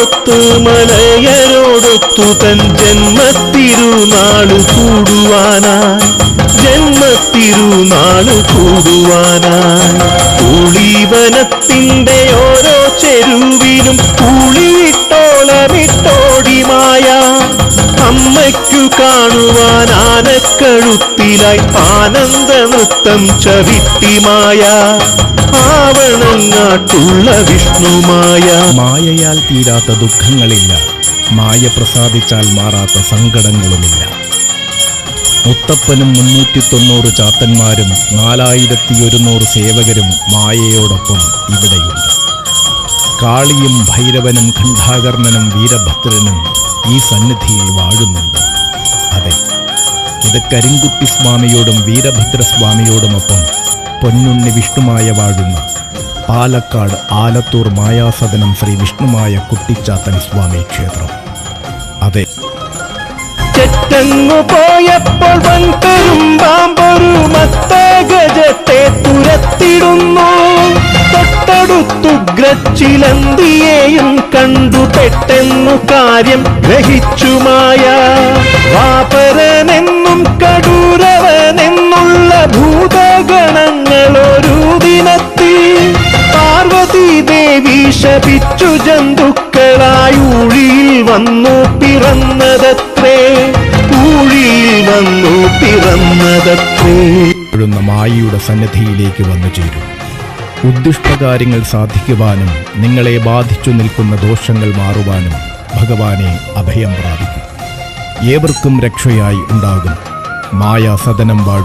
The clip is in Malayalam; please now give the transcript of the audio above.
മലകളോടൊത്ത് മലയരോടൊത്തു തൻ ജന്മത്തിരുനാള് കൂടുവാനായി കൂളിവനത്തിന്റെ ഓരോ ചെരുവിലും കൂളിയിട്ടോളമിട്ടോടിമായ അമ്മയ്ക്കു കാണുവാൻ ആനക്കഴുത്തിലായി ആനന്ദ നൃത്തം ചവിട്ടിമായ ആവണങ്ങാട്ടുള്ള വിഷ്ണുമായ. മായയാൽ തീരാത്ത ദുഃഖങ്ങളില്ല, മായ പ്രസാദിച്ചാൽ മാറാത്ത സങ്കടങ്ങളുമില്ല. മുത്തപ്പനും 390 ചാത്തന്മാരും 4100 സേവകരും മായയോടൊപ്പം ഇവിടെയുണ്ട്. കാളിയും ഭൈരവനും ഖണ്ഡാകർണനും വീരഭദ്രനും ഈ സന്നിധിയിൽ വാഴുന്നുണ്ട്. അതെ, ഇത് കരിങ്കുട്ടി സ്വാമിയോടും വീരഭദ്രസ്വാമിയോടുമൊപ്പം പൊന്നുണ്ണി വിഷ്ണുമായ വാഴുന്ന പാലക്കാട് ആലത്തൂർ മായാസദനം ശ്രീ വിഷ്ണുമായ കുട്ടിച്ചാത്തൻ സ്വാമി ക്ഷേത്രം. അതെ, ചെറ്റങ്ങു പോയപ്പോൾ വൻപെരുമ്പാമ്പൊരു മത്തഗജത്തെ തുരത്തിടുന്നു. തൊട്ടടുത്തുഗ്രച്ചിലന്തിയെയും കണ്ടു പെട്ടെന്നു കാര്യം ഗ്രഹിച്ചുമായ. വാപരനെന്നും കടൂരവനെന്നുള്ള ഭൂതഗണങ്ങളൊരു ദിനത്തിൽ പാർവതി ദേവി ശപിച്ചു ജന്തുക്കളായി ഊഴിയിൽ വന്നു പിറന്നതത്രേ. മായയുടെ സന്നിധിയിലേക്ക് വന്നു ചേരും. ഉദ്ദിഷ്ടകാര്യങ്ങൾ സാധിക്കുവാനും നിങ്ങളെ ബാധിച്ചു നിൽക്കുന്ന ദോഷങ്ങൾ മാറുവാനും ഭഗവാനെ അഭയം പ്രാപിക്കും. ഏവർക്കും രക്ഷയായി ഉണ്ടാകും. മായാസദനം വാഴും